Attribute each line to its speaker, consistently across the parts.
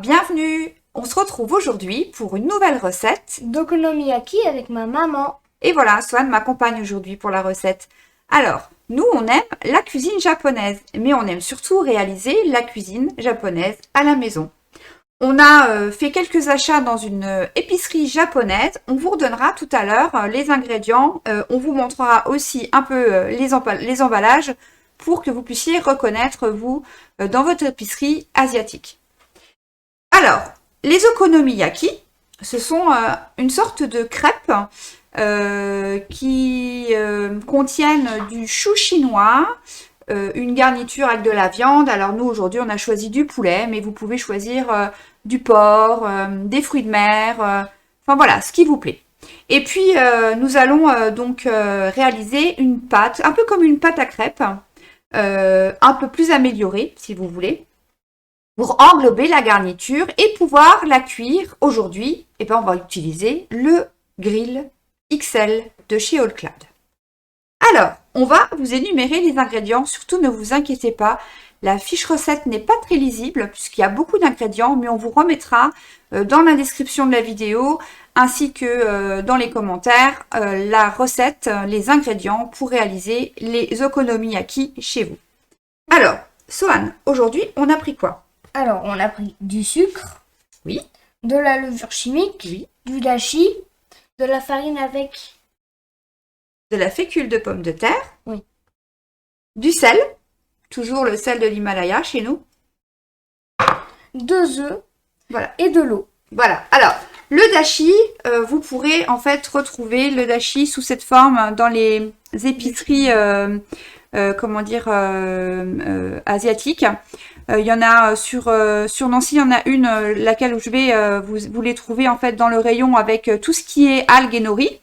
Speaker 1: Bienvenue. On se retrouve aujourd'hui pour une nouvelle recette.
Speaker 2: D'okonomiyaki avec ma maman.
Speaker 1: Et voilà, Swan m'accompagne aujourd'hui pour la recette. Alors, nous, on aime la cuisine japonaise, mais on aime surtout réaliser la cuisine japonaise à la maison. On a fait quelques achats dans une épicerie japonaise. On vous redonnera tout à l'heure les ingrédients. On vous montrera aussi un peu les emballages pour que vous puissiez reconnaître, vous, dans votre épicerie asiatique. Alors, les okonomiyaki, ce sont une sorte de crêpes qui contiennent du chou chinois, une garniture avec de la viande. Alors nous, aujourd'hui, on a choisi du poulet, mais vous pouvez choisir du porc, des fruits de mer, enfin voilà, ce qui vous plaît. Et puis, nous allons donc réaliser une pâte, un peu comme une pâte à crêpes, un peu plus améliorée, si vous voulez, pour englober la garniture et pouvoir la cuire aujourd'hui. Et ben, on va utiliser le grill XL de chez All Cloud. Alors, on va vous énumérer les ingrédients. Surtout, ne vous inquiétez pas. La fiche recette n'est pas très lisible puisqu'il y a beaucoup d'ingrédients, mais on vous remettra dans la description de la vidéo ainsi que dans les commentaires la recette, les ingrédients pour réaliser les okonomiyaki chez vous. Alors, Sohan, aujourd'hui, on a pris quoi?
Speaker 2: Alors, on a pris du sucre,
Speaker 1: Oui,
Speaker 2: de la levure chimique,
Speaker 1: oui,
Speaker 2: du dashi, de la farine avec,
Speaker 1: de la fécule de pomme de terre,
Speaker 2: oui,
Speaker 1: du sel, toujours le sel de l'Himalaya chez nous.
Speaker 2: 2 œufs
Speaker 1: Voilà.
Speaker 2: et de l'eau.
Speaker 1: Voilà. Alors, le dashi, vous pourrez en fait retrouver le dashi sous cette forme dans les épiceries, comment dire, asiatiques. Il y en a sur Nancy, il y en a une, laquelle je vais vous les trouver en fait dans le rayon avec tout ce qui est algues et nori.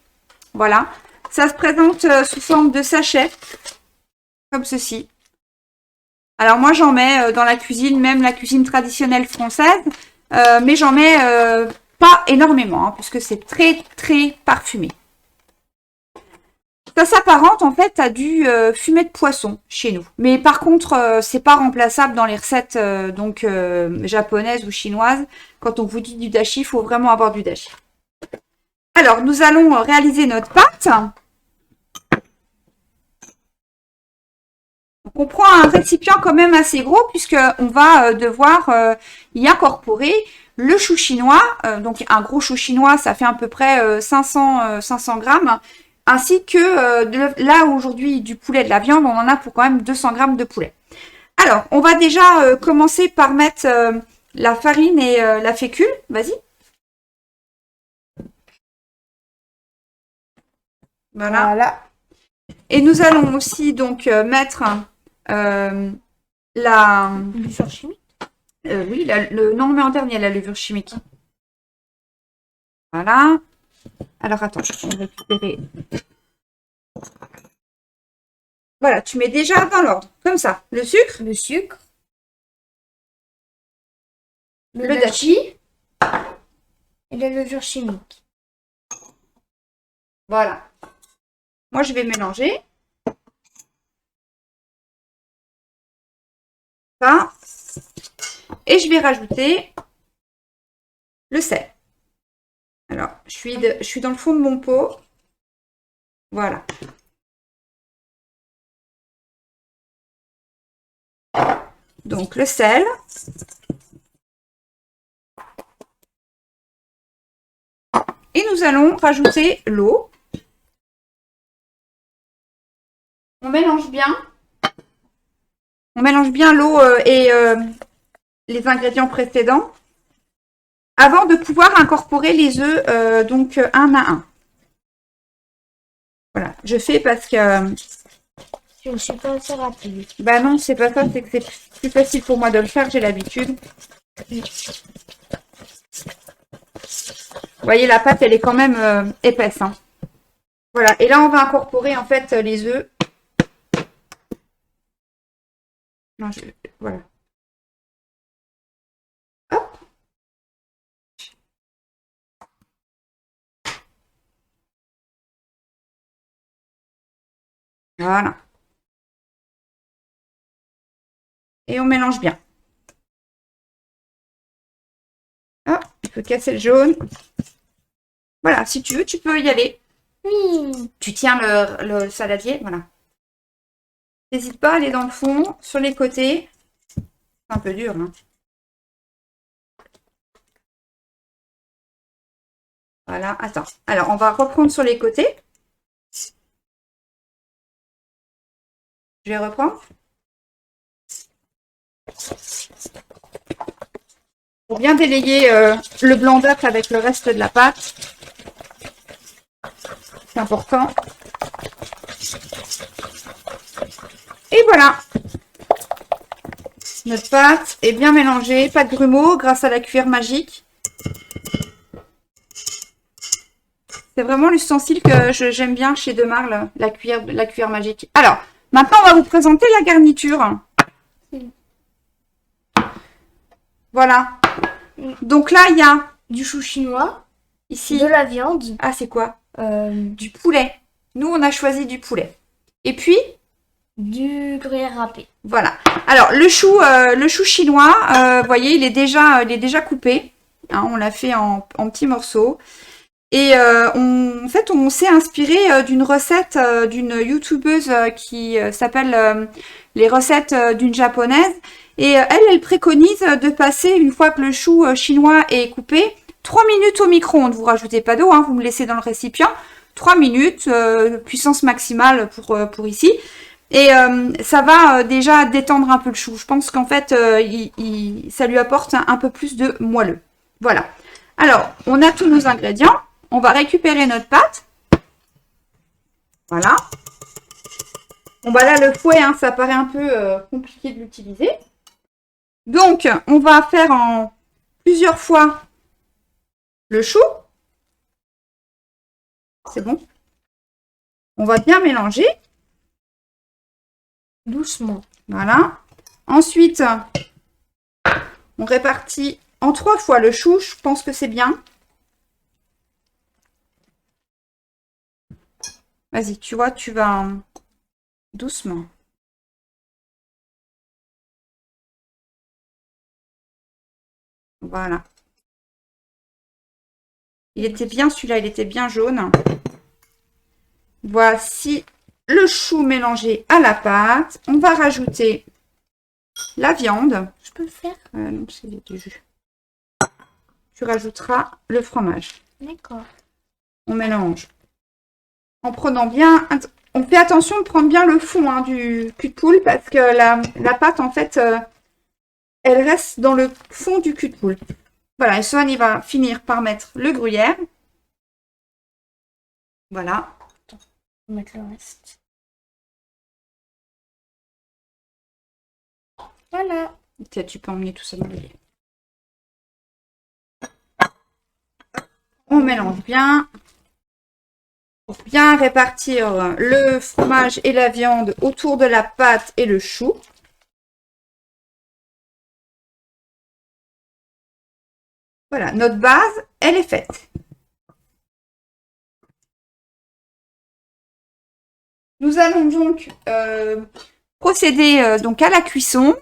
Speaker 1: Voilà. Ça se présente sous forme de sachet, comme ceci. Alors moi, j'en mets dans la cuisine, même la cuisine traditionnelle française, mais j'en mets pas énormément, hein, puisque c'est très, très parfumé. Ça s'apparente en fait à du fumet de poisson chez nous. Mais par contre, c'est pas remplaçable dans les recettes japonaises ou chinoises. Quand on vous dit du dashi, il faut vraiment avoir du dashi. Alors, nous allons réaliser notre pâte. Donc, on prend un récipient quand même assez gros puisqu'on va devoir y incorporer le chou chinois. Donc, un gros chou chinois, ça fait à peu près 500 grammes. Ainsi que là aujourd'hui du poulet, de la viande, on en a pour quand même 200 grammes de poulet. Alors, on va déjà commencer par mettre la farine et la fécule. Vas-y. Voilà.
Speaker 2: Voilà.
Speaker 1: Et nous allons aussi donc mettre la...
Speaker 2: Levure chimique.
Speaker 1: oui, non, on met en dernier la levure chimique. Voilà. Alors, attends, on va récupérer. Voilà, tu mets déjà dans l'ordre, comme ça. Le sucre,
Speaker 2: Le sucre.
Speaker 1: le dashi.
Speaker 2: Et la levure chimique.
Speaker 1: Voilà. Moi, je vais mélanger. Ça. Et je vais rajouter le sel. Alors, je suis dans le fond de mon pot. Voilà. Donc, le sel. Et nous allons rajouter l'eau. On mélange bien. On mélange bien l'eau et les ingrédients précédents avant de pouvoir incorporer les œufs donc un à un. Voilà, je fais parce que
Speaker 2: Je ne suis pas assez rapide.
Speaker 1: bah non, c'est pas ça, c'est que c'est plus facile pour moi de le faire, j'ai l'habitude. Vous voyez, la pâte, elle est quand même épaisse. Hein. Voilà, et là, on va incorporer en fait les œufs. Non, voilà. Hop. Voilà. Et on mélange bien. peux casser le jaune. Voilà, si tu veux, tu peux y aller.
Speaker 2: Oui.
Speaker 1: Tu tiens le saladier, voilà. N'hésite pas à aller dans le fond, sur les côtés. C'est un peu dur, hein. Voilà, attends. Alors, on va reprendre sur les côtés. Je vais reprendre. Pour bien délayer le blanc d'œuf avec le reste de la pâte. C'est important. Et voilà. Notre pâte est bien mélangée, pas de grumeaux grâce à la cuillère magique. C'est vraiment l'ustensile que j'aime bien chez Demarle, la cuillère magique. Alors, maintenant on va vous présenter la garniture. Voilà. Donc là, il y a
Speaker 2: Du chou chinois,
Speaker 1: ici.
Speaker 2: de la viande,
Speaker 1: Ah, c'est quoi? Du poulet. Nous, on a choisi du poulet. Et puis,
Speaker 2: du gruyère râpé.
Speaker 1: voilà. Alors, le chou chinois, vous voyez, il est déjà coupé. Hein, on l'a fait en petits morceaux. Et en fait, on s'est inspiré d'une recette d'une youtubeuse qui s'appelle Les recettes d'une japonaise. Et elle préconise de passer, une fois que le chou chinois est coupé, 3 minutes au micro-ondes. Vous rajoutez pas d'eau, hein, vous me laissez dans le récipient. 3 minutes, puissance maximale pour ici. Et ça va déjà détendre un peu le chou. Je pense qu'en fait, ça lui apporte un peu plus de moelleux. Voilà. Alors, on a tous nos ingrédients. On va récupérer notre pâte. Voilà. Bon, bah là, le fouet, hein, ça paraît un peu compliqué de l'utiliser. Donc, on va faire en plusieurs fois le chou. C'est bon. On va bien mélanger.
Speaker 2: Doucement.
Speaker 1: Voilà. Ensuite, on répartit en 3 fois le chou. Je pense que c'est bien. Vas-y, tu vois, tu vas doucement. Voilà. Il était bien celui-là, il était bien jaune. Voici le chou mélangé à la pâte. On va rajouter la viande.
Speaker 2: Je peux le faire?
Speaker 1: Non, c'est du jus. Tu rajouteras le fromage.
Speaker 2: D'accord.
Speaker 1: On mélange. En prenant bien... On fait attention de prendre bien le fond hein, du cul de poule parce que la pâte, en fait, elle reste dans le fond du cul de poule. Voilà, et Swan, il va finir par mettre le gruyère. Voilà.
Speaker 2: On va mettre le reste. Voilà.
Speaker 1: Tiens, tu peux emmener tout ça dans le lait. On mélange bien. Pour bien répartir le fromage et la viande autour de la pâte et le chou. Voilà, notre base, elle est faite. Nous allons donc procéder donc à la cuisson.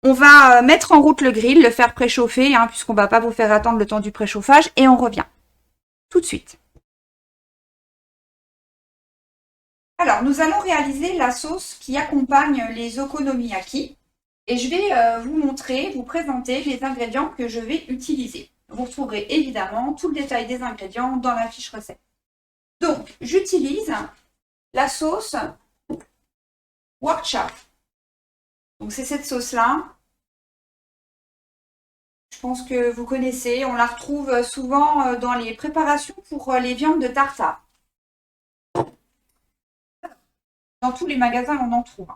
Speaker 1: On va mettre en route le grill, le faire préchauffer, hein, puisqu'on ne va pas vous faire attendre le temps du préchauffage, et on revient tout de suite. Alors, nous allons réaliser la sauce qui accompagne les okonomiyaki. Et je vais vous montrer, vous présenter les ingrédients que je vais utiliser. Vous retrouverez évidemment tout le détail des ingrédients dans la fiche recette. Donc, j'utilise la sauce Warcha. Donc, c'est cette sauce-là. Je pense que vous connaissez. On la retrouve souvent dans les préparations pour les viandes de tartare. Dans tous les magasins, on en trouve.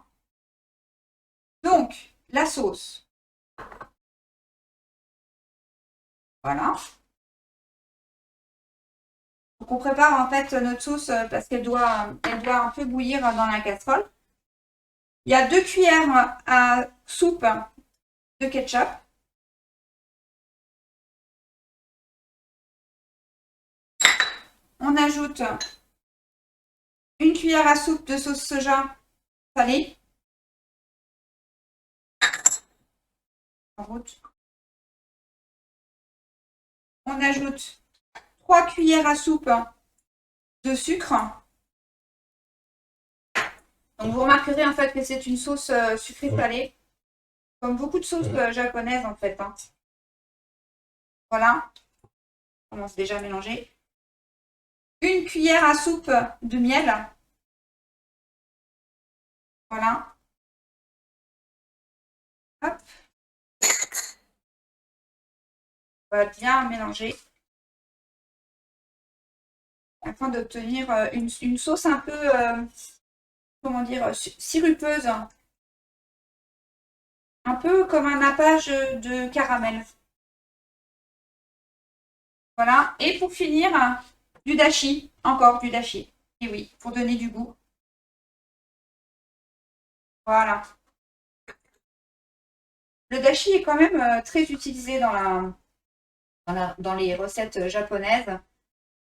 Speaker 1: Donc, la sauce. Voilà. Donc, on prépare en fait notre sauce parce qu'elle doit un peu bouillir dans la casserole. Il y a 2 cuillères à soupe de ketchup. On ajoute 1 cuillère à soupe de sauce soja salée. En route. on ajoute 3 cuillères à soupe de sucre. Donc vous remarquerez en fait que c'est une sauce sucrée-salée, comme beaucoup de sauces japonaises en fait. Hein. Voilà, on commence déjà à mélanger. Une cuillère à soupe de miel. Voilà. Hop. On va bien mélanger afin d'obtenir une sauce un peu, comment dire, sirupeuse. Un peu comme un nappage de caramel. Voilà. Et pour finir, du dashi. Encore du dashi. Et oui, pour donner du goût. Voilà. Le dashi est quand même très utilisé dans les recettes japonaises.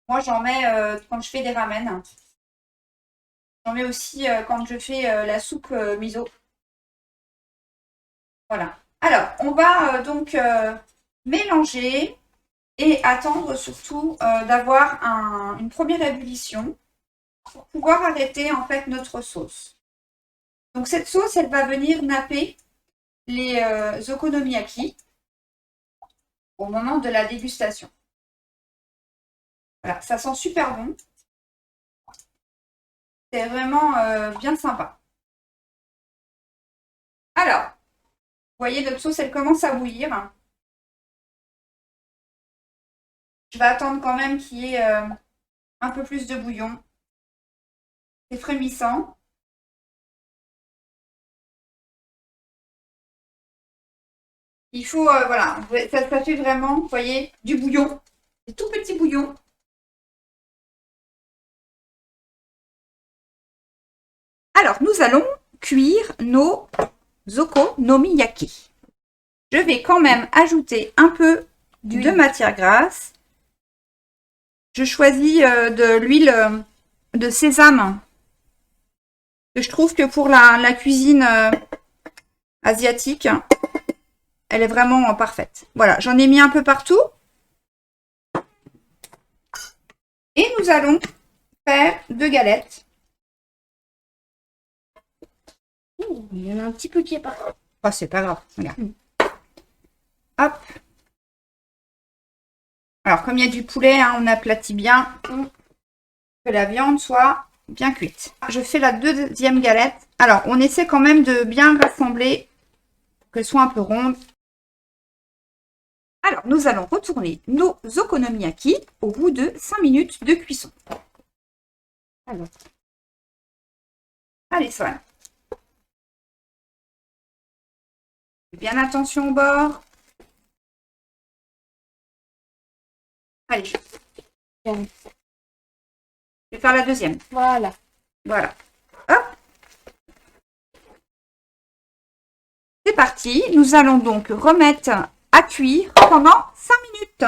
Speaker 1: Moi, j'en mets quand je fais des ramen. J'en mets aussi quand je fais la soupe miso. Voilà. Alors, on va donc mélanger et attendre surtout d'avoir une première ébullition pour pouvoir arrêter en fait notre sauce. Donc cette sauce, elle va venir napper les okonomiyaki au moment de la dégustation. Voilà, ça sent super bon. C'est vraiment bien sympa. Alors, vous voyez, notre sauce, elle commence à bouillir. Je vais attendre quand même qu'il y ait un peu plus de bouillon. C'est frémissant. Il faut, voilà, ça fait vraiment, vous voyez, du bouillon. Des tout petits bouillons. Alors, nous allons cuire nos okonomiyaki. Je vais quand même ajouter un peu de matière grasse. Je choisis de l'huile de sésame. Je trouve que pour la cuisine asiatique, elle est vraiment parfaite. Voilà, j'en ai mis un peu partout. Et nous allons faire 2 galettes.
Speaker 2: Il y en a un petit peu qui est parti.
Speaker 1: Oh, c'est pas grave, regarde. Hop. Alors, comme il y a du poulet, hein, on aplatit bien que la viande soit bien cuite. Je fais la deuxième galette. Alors, on essaie quand même de bien rassembler, qu'elle soit un peu ronde. Alors, nous allons retourner nos okonomiyaki au bout de 5 minutes de cuisson. Alors. Allez, Swan. Bien attention au bord. Allez, je vais faire la deuxième.
Speaker 2: Voilà.
Speaker 1: Voilà. Hop. C'est parti. Nous allons donc remettre à cuire pendant 5 minutes.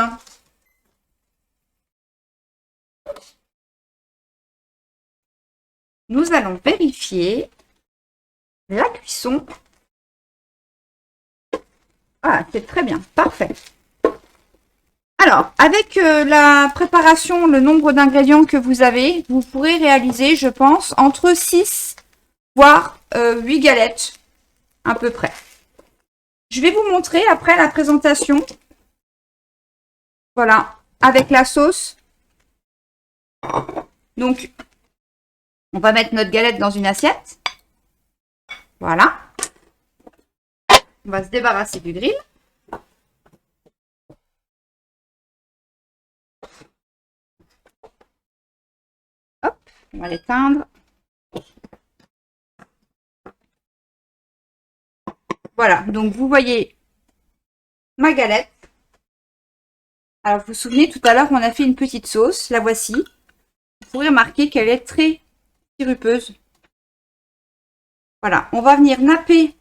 Speaker 1: Nous allons vérifier la cuisson. Ah, c'est très bien. Parfait. Alors, avec la préparation, le nombre d'ingrédients que vous avez, vous pourrez réaliser, je pense, entre 6 voire 8 galettes, à peu près. Je vais vous montrer après la présentation. Voilà, avec la sauce. Donc, on va mettre notre galette dans une assiette. Voilà. On va se débarrasser du grill. Hop, on va l'éteindre. Voilà, donc vous voyez ma galette. Alors, vous vous souvenez, tout à l'heure, on a fait une petite sauce. La voici. Vous pourrez remarquer qu'elle est très sirupeuse. Voilà, on va venir napper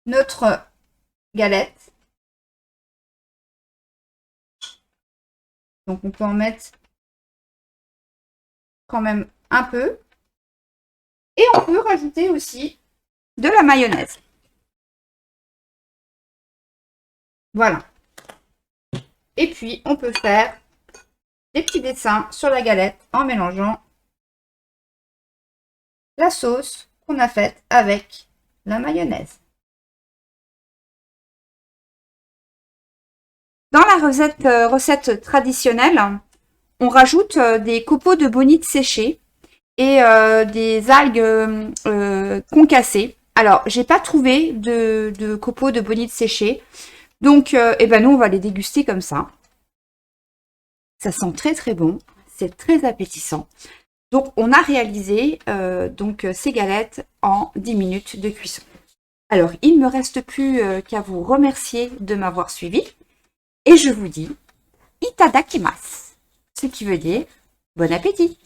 Speaker 1: notre galette. Donc, on peut en mettre quand même un peu. Et on peut rajouter aussi de la mayonnaise. Voilà. Et puis, on peut faire des petits dessins sur la galette en mélangeant la sauce qu'on a faite avec la mayonnaise. Dans la recette traditionnelle, on rajoute des copeaux de bonite séchés et des algues concassées. Alors, j'ai pas trouvé de copeaux de bonite séchés. Donc, eh ben nous, on va les déguster comme ça. Ça sent très très bon. C'est très appétissant. Donc, on a réalisé ces galettes en 10 minutes de cuisson. Alors, il ne me reste plus qu'à vous remercier de m'avoir suivi. Et je vous dis, itadakimasu, ce qui veut dire bon appétit.